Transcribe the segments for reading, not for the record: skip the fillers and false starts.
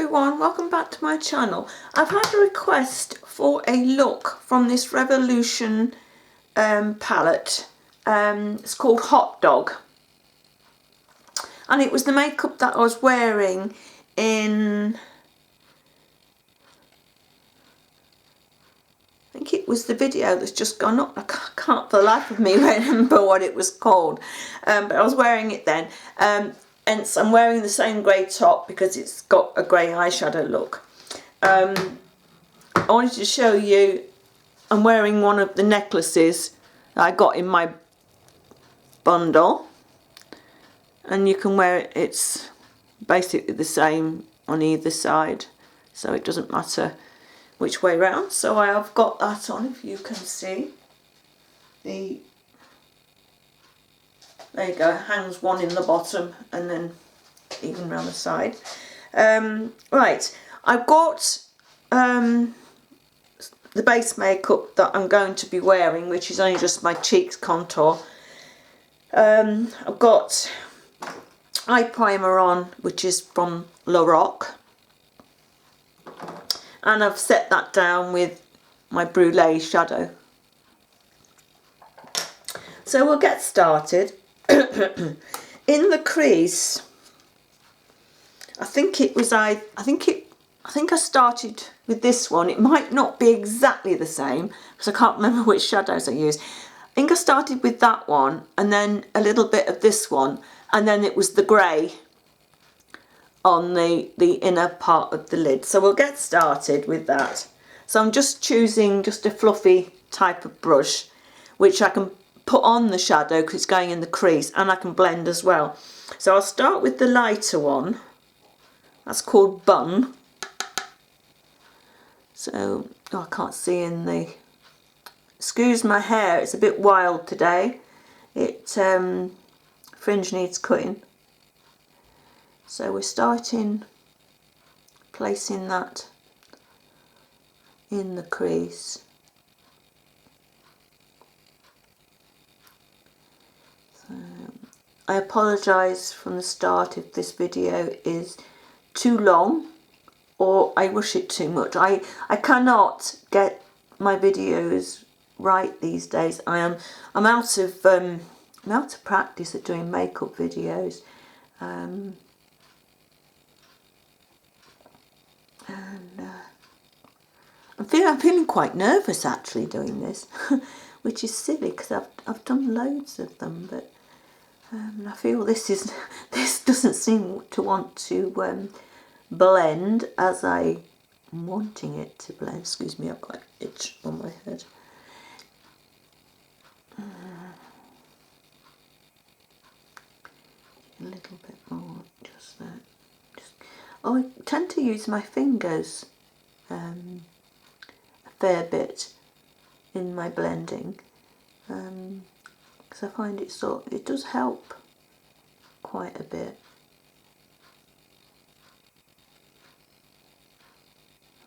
everyone, welcome back to my channel. I've had a request for a look from this Revolution palette. It's called Hotdog, and it was the makeup that I was wearing in, I think it was the video that's just gone up. I can't for the life of me remember what it was called, but I was wearing it then. And I'm wearing the same grey top because it's got a grey eyeshadow look. I wanted to show you, I'm wearing one of the necklaces that I got in my bundle, and you can wear it, it's basically the same on either side, so it doesn't matter which way round. So I have got that on, if you can see. There you go, hangs one in the bottom and then even round the side. Right, I've got the base makeup that I'm going to be wearing, which is only just my cheeks contour. I've got eye primer on, which is from Lorac, and I've set that down with my Brulee shadow. So we'll get started. In the crease, I think I started with this one. It might not be exactly the same because I can't remember which shadows I used. I think I started with that one and then a little bit of this one, and then it was the grey on the inner part of the lid. So we'll get started with that. So I'm just choosing just a fluffy type of brush, which I can put on the shadow because it's going in the crease, and I can blend as well. So I'll start with the lighter one. That's called Bun. So, oh, I can't see in the, excuse my hair, it's a bit wild today. It fringe needs cutting. So we're starting placing that in the crease. I apologise from the start if this video is too long or I rush it too much. I cannot get my videos right these days. I'm out of practice at doing makeup videos, and I'm feeling quite nervous actually doing this, which is silly because I've done loads of them, but I feel this doesn't seem to want to blend as I'm wanting it to blend. Excuse me, I've got an itch on my head. A little bit more, just there. Oh, I tend to use my fingers a fair bit in my blending. Because I find it does help quite a bit.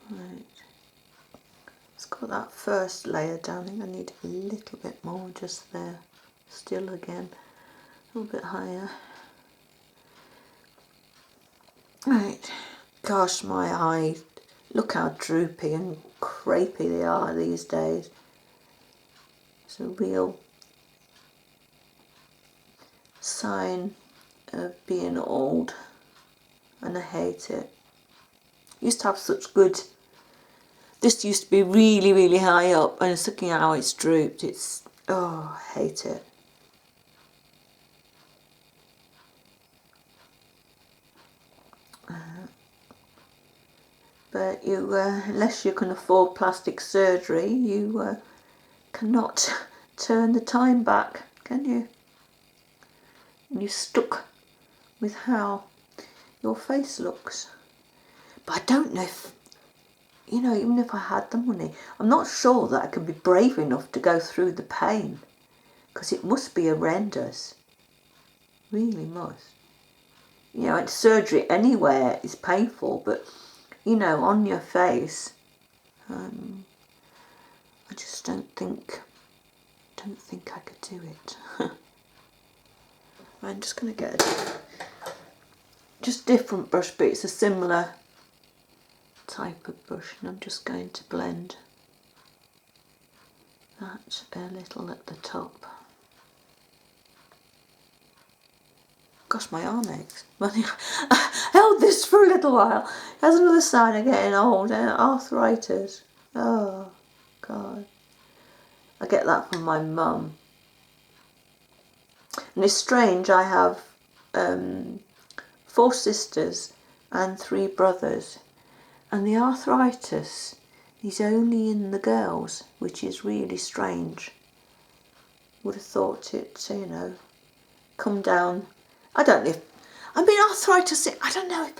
Right, let's got that first layer down. I think I need a little bit more just there. Still again, a little bit higher. Right, gosh, my eyes, look how droopy and crepey they are these days. It's a real sign of being old, and I hate it. Used to have such good, this used to be really high up, and it's looking at how it's drooped. It's, oh, I hate it. But you, unless you can afford plastic surgery, you cannot turn the time back, can you? And you're stuck with how your face looks. But I don't know if, you know, even if I had the money, I'm not sure that I could be brave enough to go through the pain, because it must be horrendous. Really must. You know, it's surgery anywhere is painful, but, you know, on your face, I just don't think I could do it. I'm just going to get a just different brush, but it's a similar type of brush, and I'm just going to blend that a little at the top. Gosh, my arm aches. I held this for a little while. That's another sign of getting old, arthritis. Oh, God. I get that from my mum. And it's strange, I have 4 sisters and 3 brothers. And the arthritis is only in the girls, which is really strange. Would have thought it, you know, come down. I don't know if, I mean, arthritis, I don't know if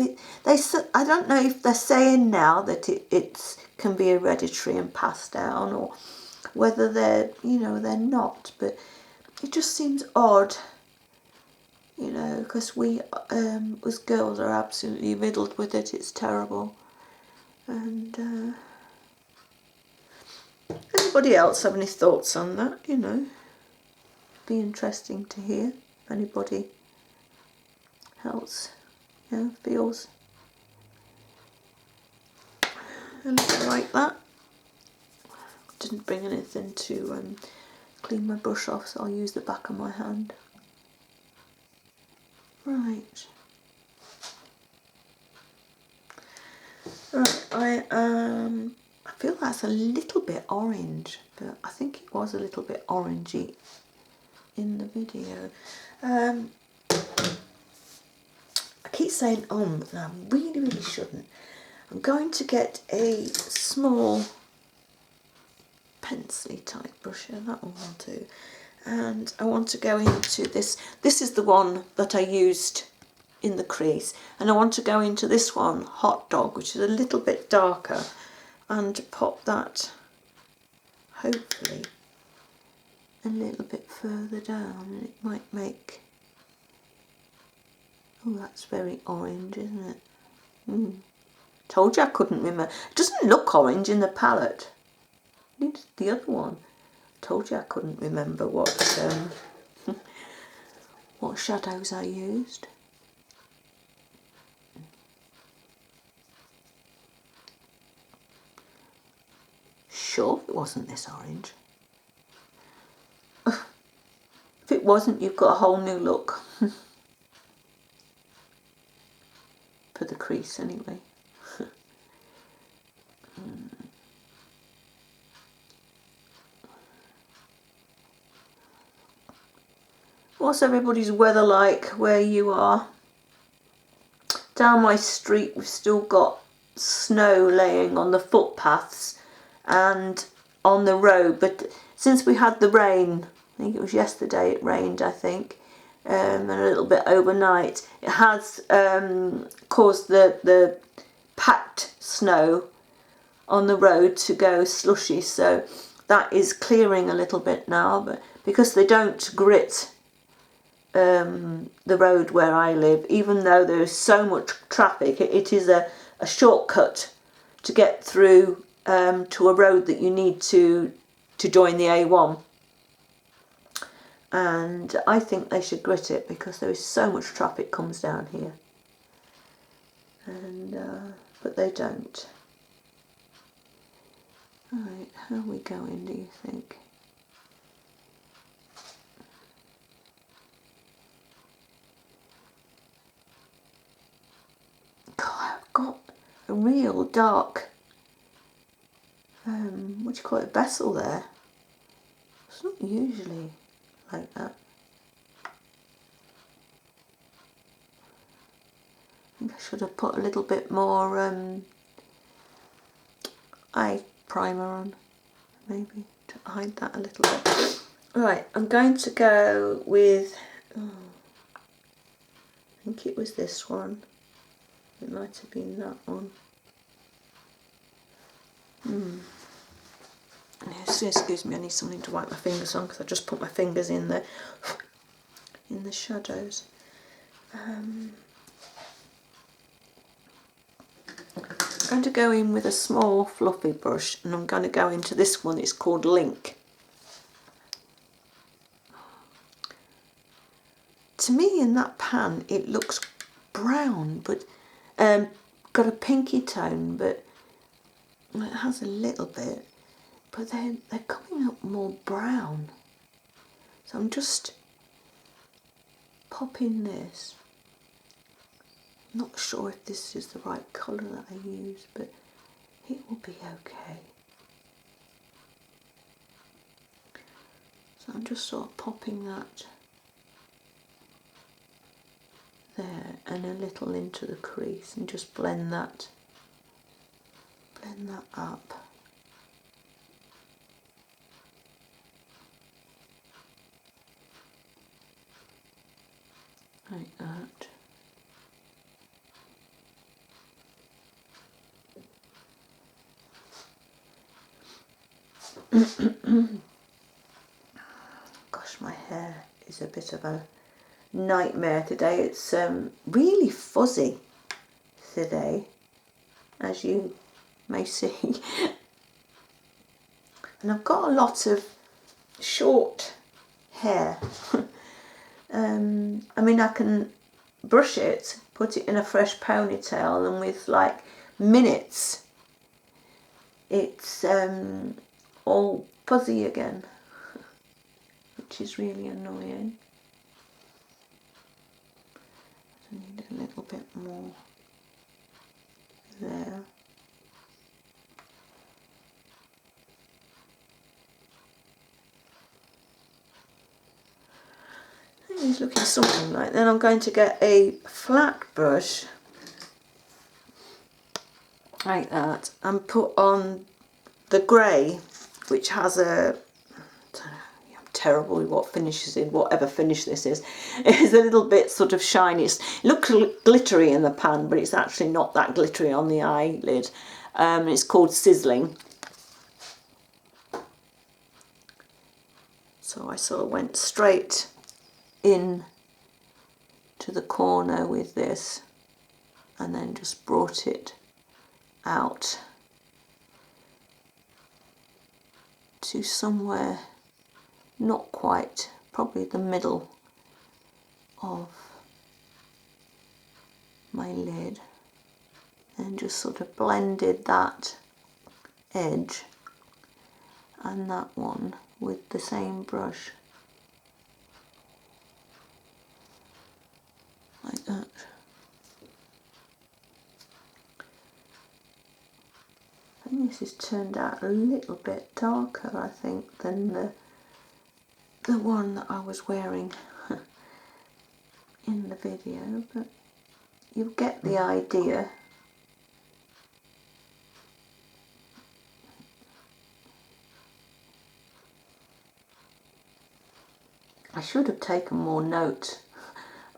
I don't know if they're saying now that it can be hereditary and passed down, or whether they're, you know, they're not, but it just seems odd, you know, because we, as girls, are absolutely riddled with it. It's terrible. And anybody else have any thoughts on that, you know? Be interesting to hear if anybody else, you know, feels a little like that. Didn't bring anything to clean my brush off, so I'll use the back of my hand. Right. Right, I feel that's a little bit orange, but I think it was a little bit orangey in the video. I keep saying but I really shouldn't. I'm going to get a small pencily type brush here, that one will do. And I want to go into this. This is the one that I used in the crease, and I want to go into this one, Hotdog, which is a little bit darker, and pop that hopefully a little bit further down, and it might make, oh, that's very orange, isn't it? Told you I couldn't remember. It doesn't look orange in the palette. Need the other one. Told you I couldn't remember what what shadows I used. Sure it wasn't this orange. If it wasn't, you've got a whole new look. For the crease anyway. What's everybody's weather like where you are? Down my street we've still got snow laying on the footpaths and on the road, but since we had the rain, I think it was yesterday it rained, I think, and a little bit overnight, it has caused the packed snow on the road to go slushy, so that is clearing a little bit now, but because they don't grit the road where I live, even though there is so much traffic, it is a shortcut to get through to a road that you need to join the A1, and I think they should grit it because there is so much traffic comes down here, and but they don't. Right, how are we going, do you think? God, I've got a real dark, what do you call it, bezel there. It's not usually like that. I think I should have put a little bit more eye primer on, maybe, to hide that a little bit. Right, I'm going to go with, I think it was this one. It might have been that one. Excuse me, I need something to wipe my fingers on because I just put my fingers in the shadows. I'm going to go in with a small fluffy brush, and I'm going to go into this one. It's called Link. To me, in that pan, it looks brown, but got a pinky tone, but It has a little bit, but they're coming up more brown. So I'm just popping this. Not sure if this is the right colour that I use, but it will be okay. So I'm just sort of popping that there and a little into the crease and just blend that up. Like that. Gosh, my hair is a bit of a nightmare today. It's really fuzzy today, as you may see. And I've got a lot of short hair. I mean, I can brush it, put it in a fresh ponytail, and with like minutes it's all fuzzy again, which is really annoying. I need a little bit more there. I think he's looking something like. Then I'm going to get a flat brush like that and put on the grey, which has a, I'm terrible with what finishes in, whatever finish this is. It's a little bit sort of shiny. It looks glittery in the pan, but it's actually not that glittery on the eyelid. It's called Sizzling. So I sort of went straight in to the corner with this and then just brought it out to somewhere not quite, probably the middle of my lid, and just sort of blended that edge and that one with the same brush like that. I think this has turned out a little bit darker, I think, than the one that I was wearing in the video, but you get the idea. I should have taken more note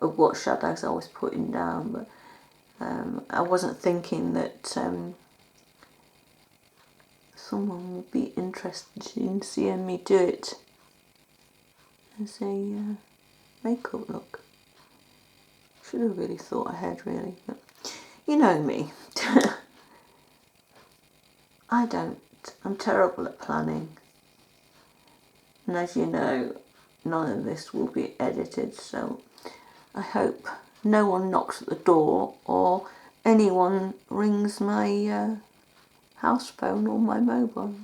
of what shadows I was putting down, but I wasn't thinking that someone would be interested in seeing me do it as a makeup look. Should have really thought ahead, really, but you know me. I'm terrible at planning, and as you know, none of this will be edited, so I hope no one knocks at the door or anyone rings my house phone or my mobile.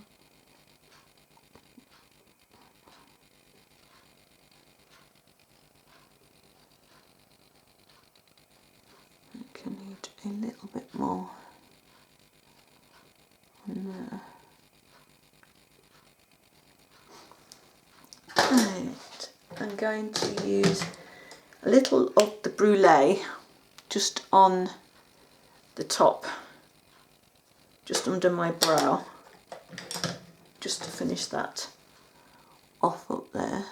I can need a little bit more on there. Right, I'm going to use a little of the brulee just on the top, just under my brow, just to finish that off up there.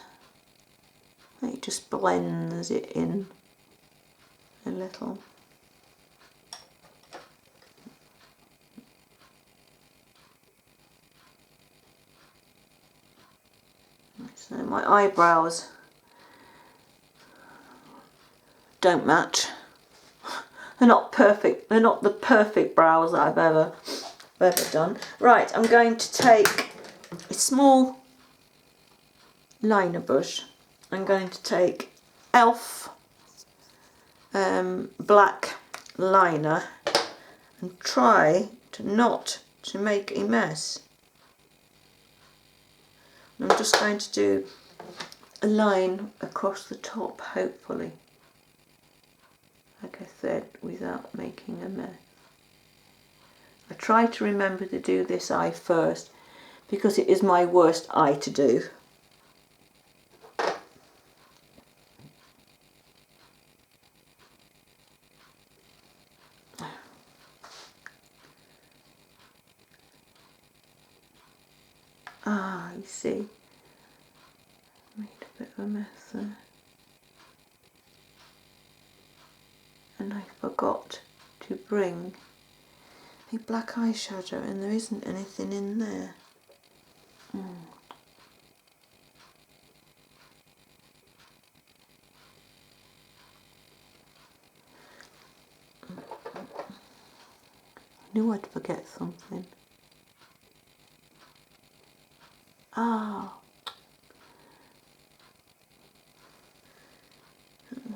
It just blends it in a little. So my eyebrows don't match. They're not perfect. They're not the perfect brows that I've ever done. Right, I'm going to take a small liner brush. I'm going to take e.l.f. Black liner and try to not to make a mess. And I'm just going to do a line across the top, hopefully, like I said, without making a mess. I try to remember to do this eye first because it is my worst eye to do. Ah, you see, made a bit of a mess there. And I forgot to bring a black eyeshadow, and there isn't anything in there. I knew I'd forget something. Ah,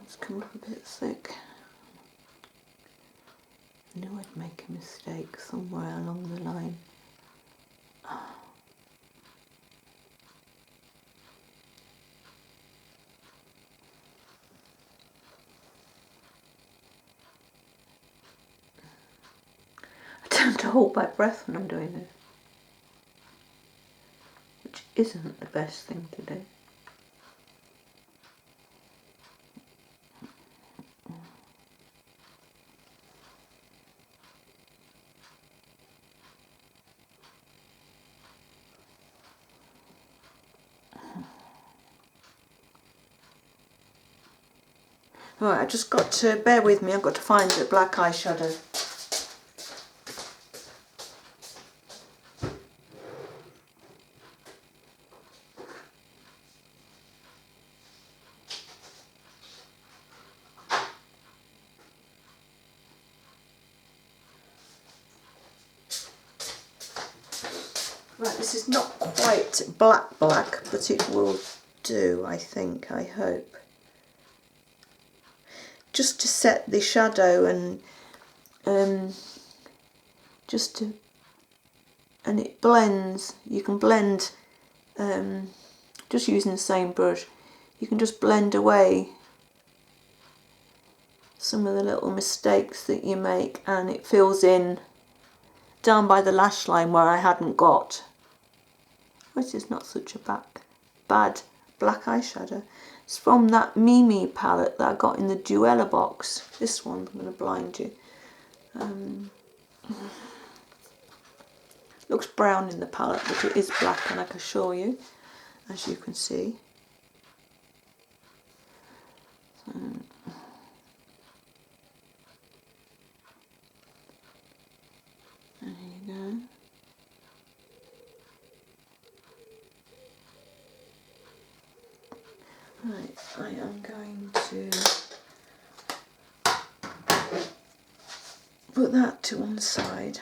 it's come up a bit thick. I knew I'd make a mistake somewhere along the line. I tend to hold my breath when I'm doing this, which isn't the best thing to do. Right, I just got to, bear with me, I've got to find the black eyeshadow. Right, this is not quite black, but it will do, I think, I hope. Just to set the shadow and and it blends. You can blend just using the same brush. You can just blend away some of the little mistakes that you make, and it fills in down by the lash line where I hadn't got. This is not such a bad black eyeshadow. It's from that Mimi palette that I got in the Duella box. This one, I'm going to blind you. Looks brown in the palette, but it is black, and I can assure you, as you can see. There you go. Right, I am going to put that to one side,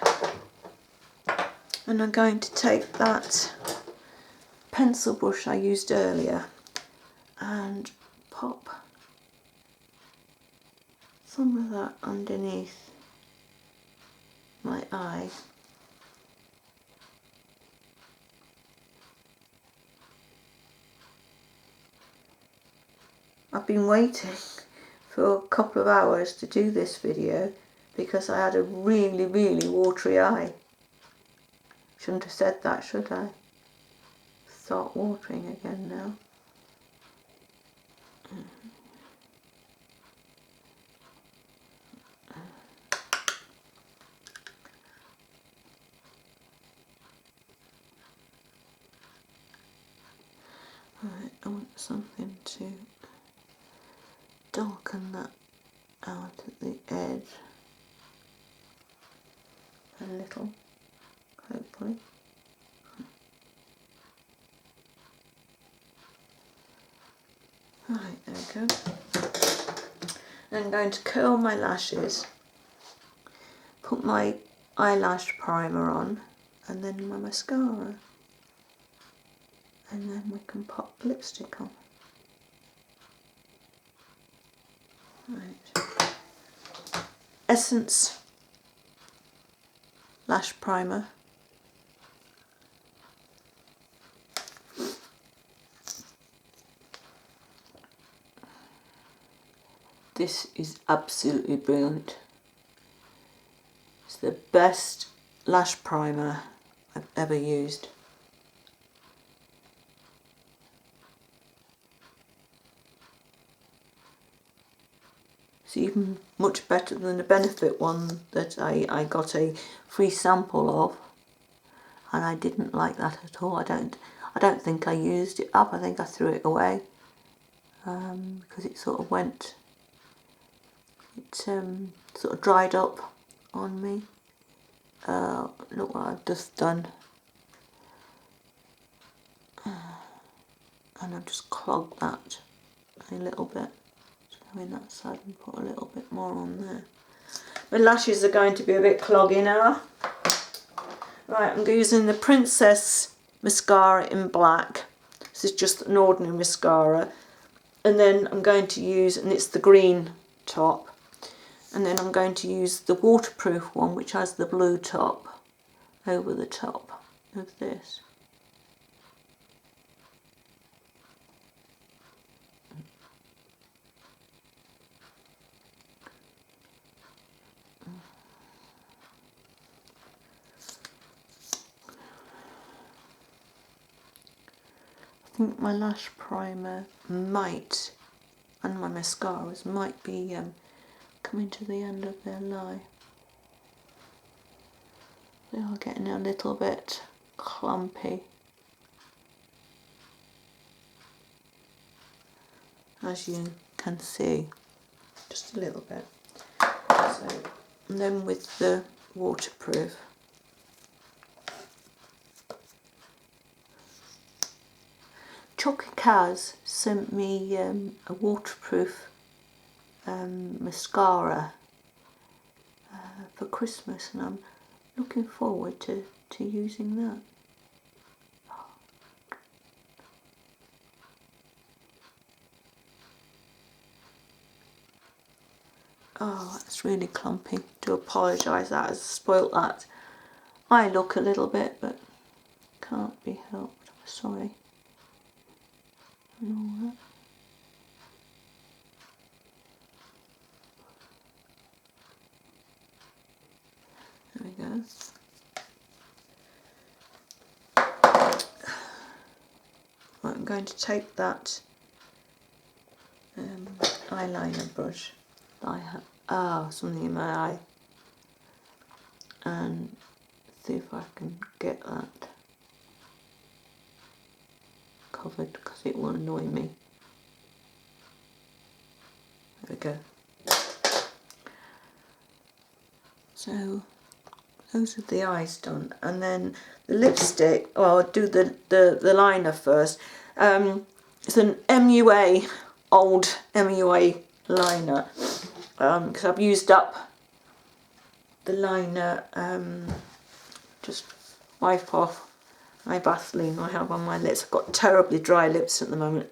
and I'm going to take that pencil brush I used earlier and pop some of that underneath my eye. I've been waiting for a couple of hours to do this video because I had a really, really watery eye. Shouldn't have said that, should I? Start watering again now. Right, I want something to darken that out at the edge a little, hopefully. Right, there we go. I'm going to curl my lashes, put my eyelash primer on, and then my mascara. And then we can pop lipstick on. Right. Essence lash primer This is absolutely brilliant. It's the best lash primer I've ever used. It's even much better than the Benefit one that I got a free sample of, and I didn't like that at all. I don't think I used it up. I think I threw it away because it sort of went, it sort of dried up on me. Look what I've just done, and I've just clogged that a little bit. Go in that side and put a little bit more on there. My lashes are going to be a bit cloggy now. Right, I'm using the Princess mascara in black. This is just an ordinary mascara. And then I'm going to use, and it's the green top. And then I'm going to use the waterproof one, which has the blue top over the top of this. I think my lash primer might, and my mascaras might be coming to the end of their lie. They are getting a little bit clumpy, as you can see, just a little bit. So, and then with the waterproof, Chocolate Kaz sent me a waterproof mascara for Christmas, and I'm looking forward to using that. Oh, that's really clumpy. Do apologise, that has spoilt that. I look a little bit, but can't be helped. Sorry. And all that. There we go. Right, I'm going to take that eyeliner brush that I have, something in my eye, and see if I can get that covered, because it will annoy me. There we go. So those are the eyes done, and then the lipstick. Well, I'll do the liner first. It's an MUA, old MUA liner, because I've used up the liner. Just wipe off my Vaseline I have on my lips. I've got terribly dry lips at the moment,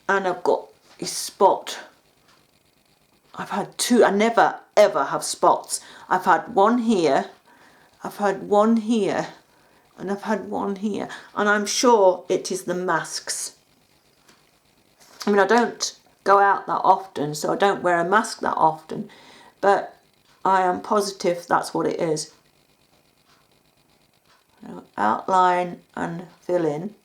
and I've got a spot. I've had two. I never ever have spots. I've had one here, I've had one here, and I've had one here, and I'm sure it is the masks. I mean, I don't go out that often, so I don't wear a mask that often, but I am positive that's what it is. So outline and fill in.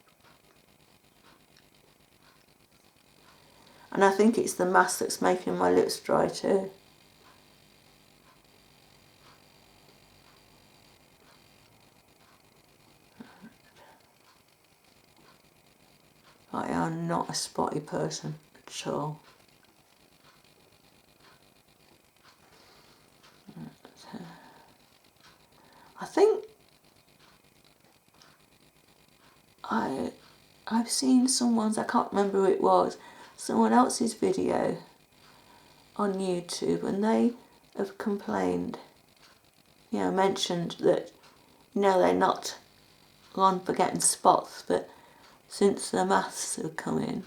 And I think it's the mask that's making my lips dry too. I am not a spotty person at all. I think I've seen someone's, I can't remember who it was, someone else's video on YouTube, and they have complained, you know, mentioned that, you know, they're not gone for getting spots, but since the masks have come in,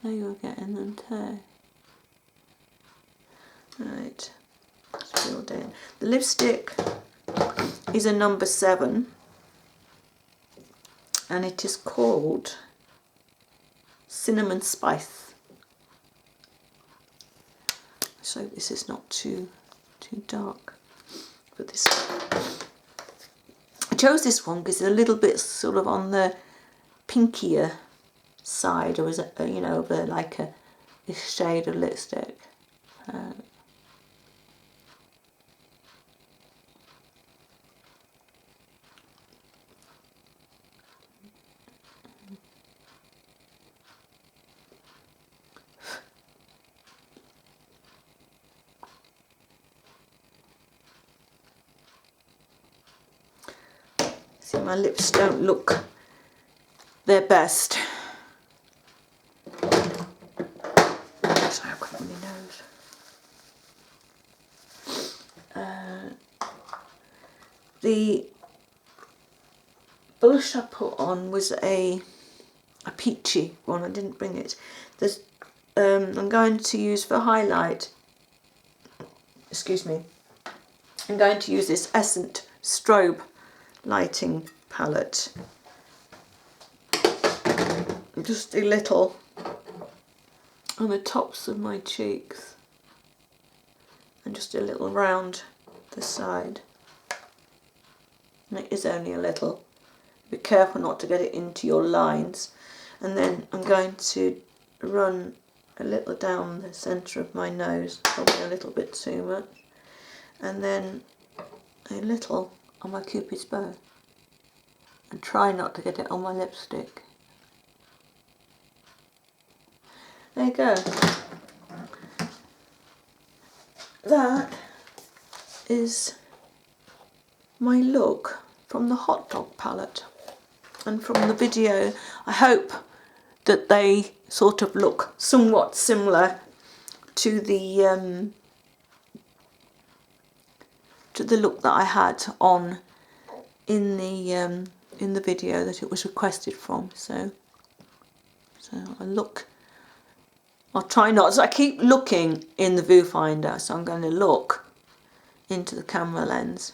they were getting them too. Right, let's build in. The lipstick is a number 7, and it is called Cinnamon Spice. So this is not too dark. But this, I chose this one because it's a little bit sort of on the pinkier side, or is it, you know, like this shade of lipstick. See, my lips don't look their best. Sorry, I've got it on my nose. The blush I put on was a peachy one. I didn't bring it. There's, I'm going to use for highlight. Excuse me. I'm going to use this Essence Strobe lighting palette. Just a little on the tops of my cheeks and just a little round the side. And it is only a little. Be careful not to get it into your lines. And then I'm going to run a little down the centre of my nose, probably a little bit too much. And then a little on my Cupid's bow. And try not to get it on my lipstick. There you go. That is my look from the Hotdog palette. And from the video, I hope that they sort of look somewhat similar to the look that I had on in the video that it was requested from. So I'll try not. So I keep looking in the viewfinder, so I'm going to look into the camera lens.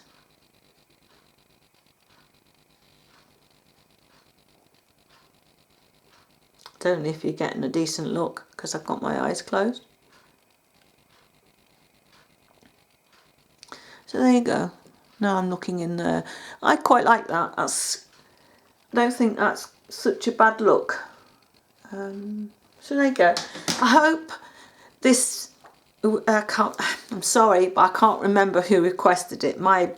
Don't know if you're getting a decent look because I've got my eyes closed. So there you go. Now I'm looking in there. I quite like that. I don't think that's such a bad look. So there you go. I hope this. I'm sorry, but I can't remember who requested it. My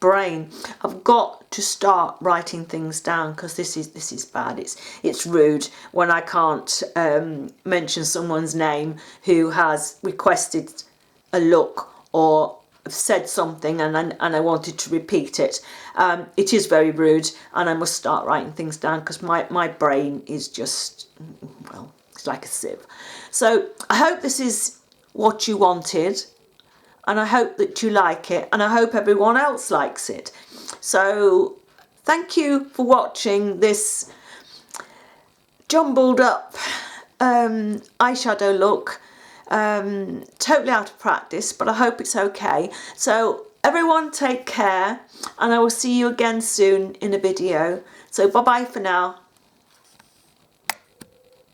brain. I've got to start writing things down because this is bad. It's rude when I can't mention someone's name who has requested a look or said something and I wanted to repeat it. It is very rude, and I must start writing things down because my brain is just, well, it's like a sieve. So I hope this is what you wanted, and I hope that you like it, and I hope everyone else likes it. So thank you for watching this jumbled up eyeshadow look. Totally out of practice, but I hope it's okay. So everyone take care, and I will see you again soon in a video. So bye bye for now.